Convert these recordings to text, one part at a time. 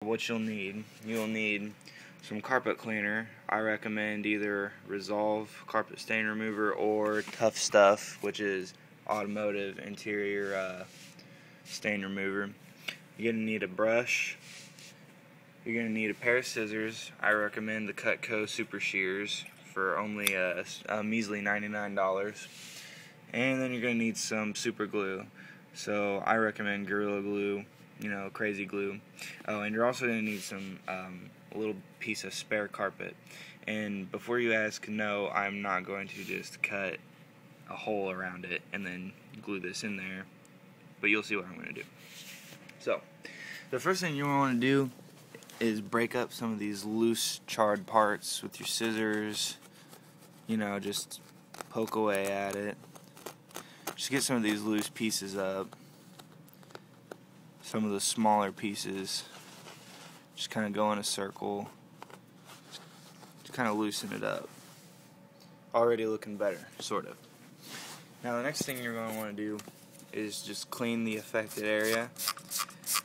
What you'll need some carpet cleaner. I recommend either Resolve carpet stain remover or Tough Stuff, which is automotive interior stain remover. You're going to need a brush. You're going to need a pair of scissors. I recommend the Cutco Super Shears for only a measly $99. And then you're going to need some super glue. So I recommend Gorilla Glue, crazy glue. Oh, and you're also going to need some a little piece of spare carpet. And before you ask, no, I'm not going to just cut a hole around it and then glue this in there, but you'll see what I'm going to do. So, the first thing you want to do is break up some of these loose charred parts with your scissors. Just poke away at it. Just get some of these loose pieces up. Some of the smaller pieces, just kind of go in a circle, just kind of loosen it up. Already looking better, sort of. Now the next thing you're going to want to do is just clean the affected area.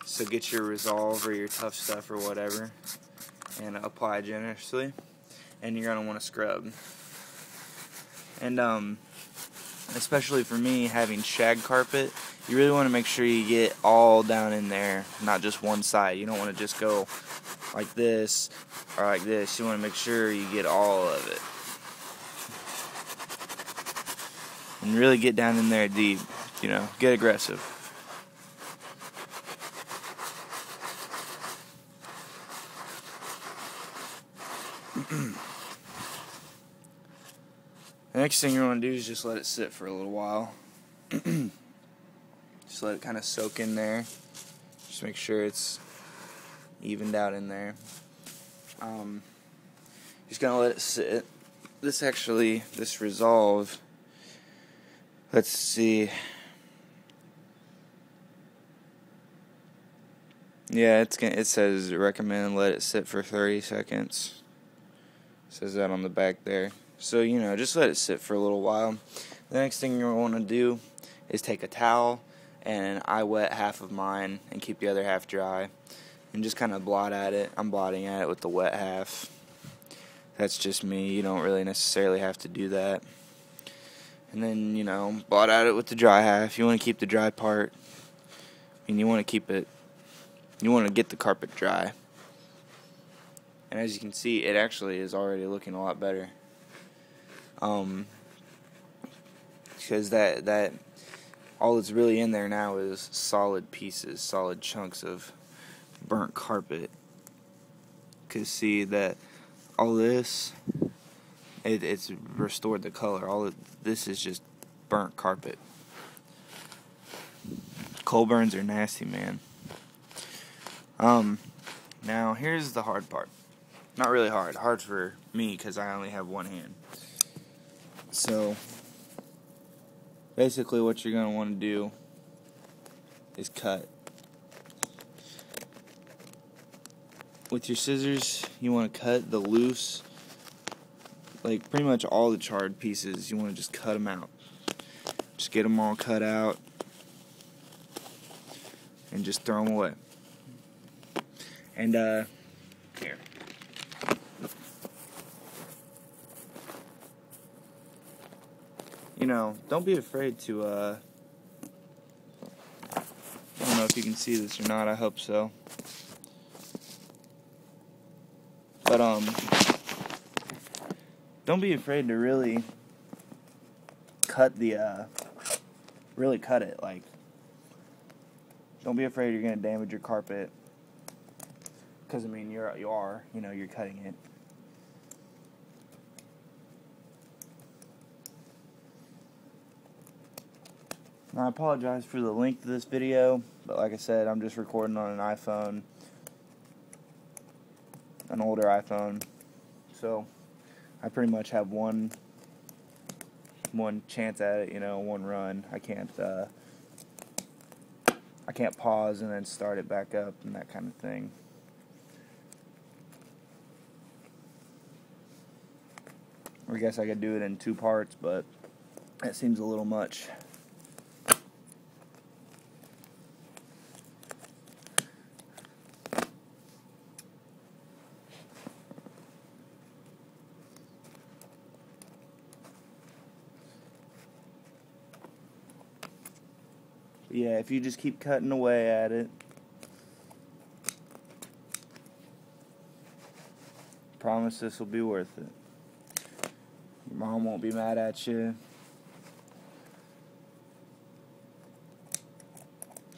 So get your Resolve or your Tough Stuff or whatever and apply generously, and you're going to want to scrub. And especially for me, having shag carpet, you really want to make sure you get all down in there, not just one side. You don't want to just go like this or like this. You want to make sure you get all of it. And really get down in there deep, get aggressive. The next thing you want to do is just let it sit for a little while. Just let it kind of soak in there. Just make sure it's evened out in there. Just gonna let it sit. This Resolve, let's see. Yeah, it says recommend let it sit for 30 seconds. It says that on the back there. So, just let it sit for a little while. The next thing you want to do is take a towel, and I wet half of mine and keep the other half dry, and just kind of blot at it. I'm blotting at it with the wet half. That's just me. You don't really necessarily have to do that. And then, blot at it with the dry half. You want to keep the dry part. You want to get the carpet dry. And as you can see, it actually is already looking a lot better. Because that all that's really in there now is solid pieces, solid chunks of burnt carpet. Because see that all this, it's restored the color. All of this is just burnt carpet. Coal burns are nasty, man. Now here's the hard part. Not really hard. Hard for me because I only have one hand. So, basically what you're going to want to do is cut. With your scissors, you want to cut the loose, like pretty much all the charred pieces. You want to just cut them out. Just get them all cut out and just throw them away. And, here. Don't be afraid to, I don't know if you can see this or not, I hope so. But, don't be afraid to really cut it, like, don't be afraid you're going to damage your carpet, because, you are, you're cutting it. Now, I apologize for the length of this video, but like I said, I'm just recording on an iPhone, an older iPhone, so I pretty much have one chance at it, one run. I can't pause and then start it back up and that kind of thing. I guess I could do it in 2 parts, but that seems a little much. Yeah, if you just keep cutting away at it, promise this will be worth it. Your mom won't be mad at you.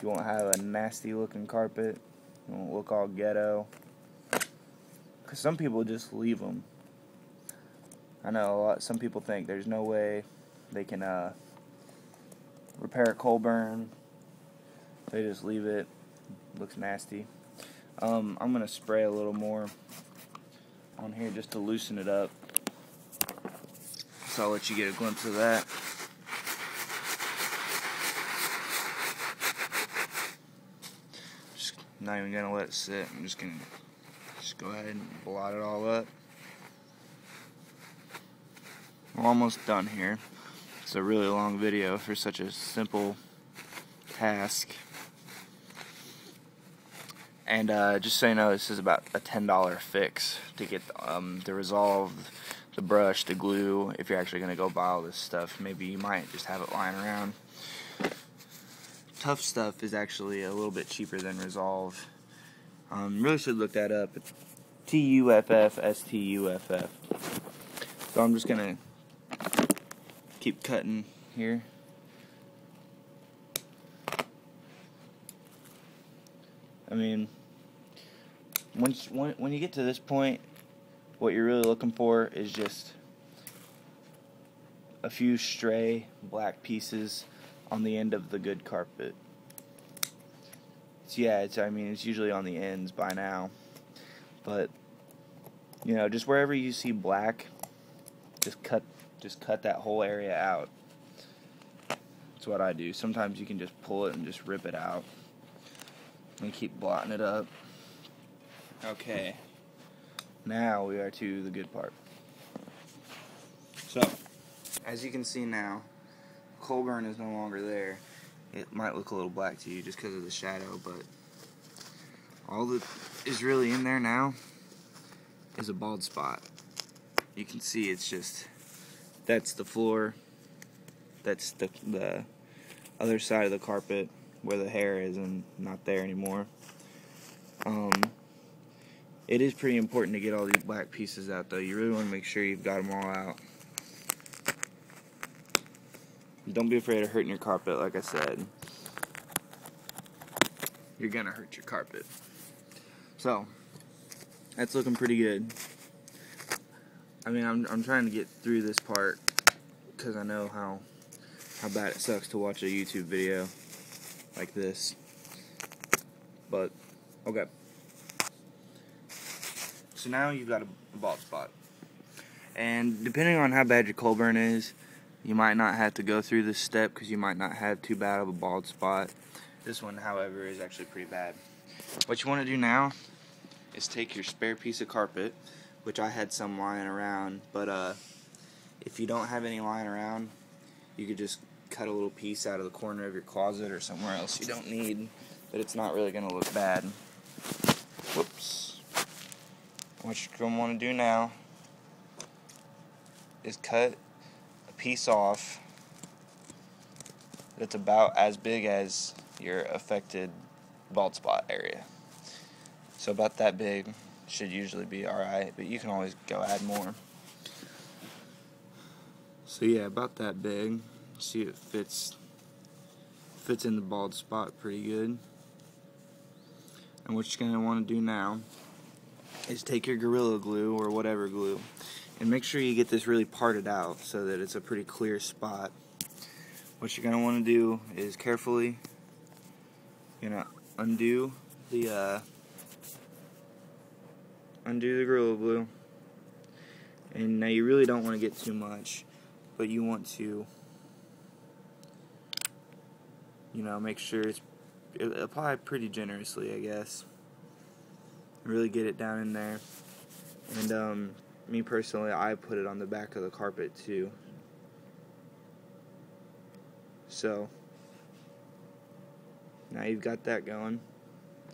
You won't have a nasty looking carpet. You won't look all ghetto. Because some people just leave them. I know some people think there's no way they can repair a coal burn. They just leave it. Looks nasty. I'm going to spray a little more on here just to loosen it up. So I'll let you get a glimpse of that. Just not even going to let it sit. I'm just going to go ahead and blot it all up. We're almost done here. It's a really long video for such a simple task. And just so you know, this is about a $10 fix to get the Resolve, the brush, the glue. If you're actually going to go buy all this stuff, maybe you might just have it lying around. Tough Stuff is actually a little bit cheaper than Resolve. Really should look that up. It's TUFF. So I'm just going to keep cutting here. I mean, when you get to this point, what you're really looking for is just a few stray black pieces on the end of the good carpet. So yeah, it's usually on the ends by now, but you know, just wherever you see black, just cut that whole area out. That's what I do. Sometimes you can just pull it and just rip it out and keep blotting it up. Okay, now we are to the good part. So, as you can see now, coal burn is no longer there. It might look a little black to you just because of the shadow, but all that is really in there now is a bald spot. You can see it's just, that's the floor, that's the other side of the carpet where the hair is and not there anymore. It is pretty important to get all these black pieces out though. You really want to make sure you've got them all out. Don't be afraid of hurting your carpet, like I said. You're gonna hurt your carpet. So, that's looking pretty good. I mean, I'm trying to get through this part because I know how bad it sucks to watch a YouTube video like this. But, okay. So now you've got a bald spot. And depending on how bad your coal burn is, you might not have to go through this step because you might not have too bad of a bald spot. This one, however, is actually pretty bad. What you want to do now is take your spare piece of carpet, which I had some lying around, but if you don't have any lying around, you could just cut a little piece out of the corner of your closet or somewhere else you don't need, but it's not really going to look bad. Whoops. What you're going to want to do now is cut a piece off that's about as big as your affected bald spot area. So about that big should usually be alright, but you can always go add more. So yeah, about that big. See, it fits in the bald spot pretty good. And what you're going to want to do now is take your Gorilla Glue or whatever glue and make sure you get this really parted out so that it's a pretty clear spot. What you're going to want to do is carefully undo the Gorilla Glue. And now you really don't want to get too much, but you want to make sure it's apply pretty generously, I guess. Really get it down in there. And me personally, I put it on the back of the carpet too. So now you've got that going.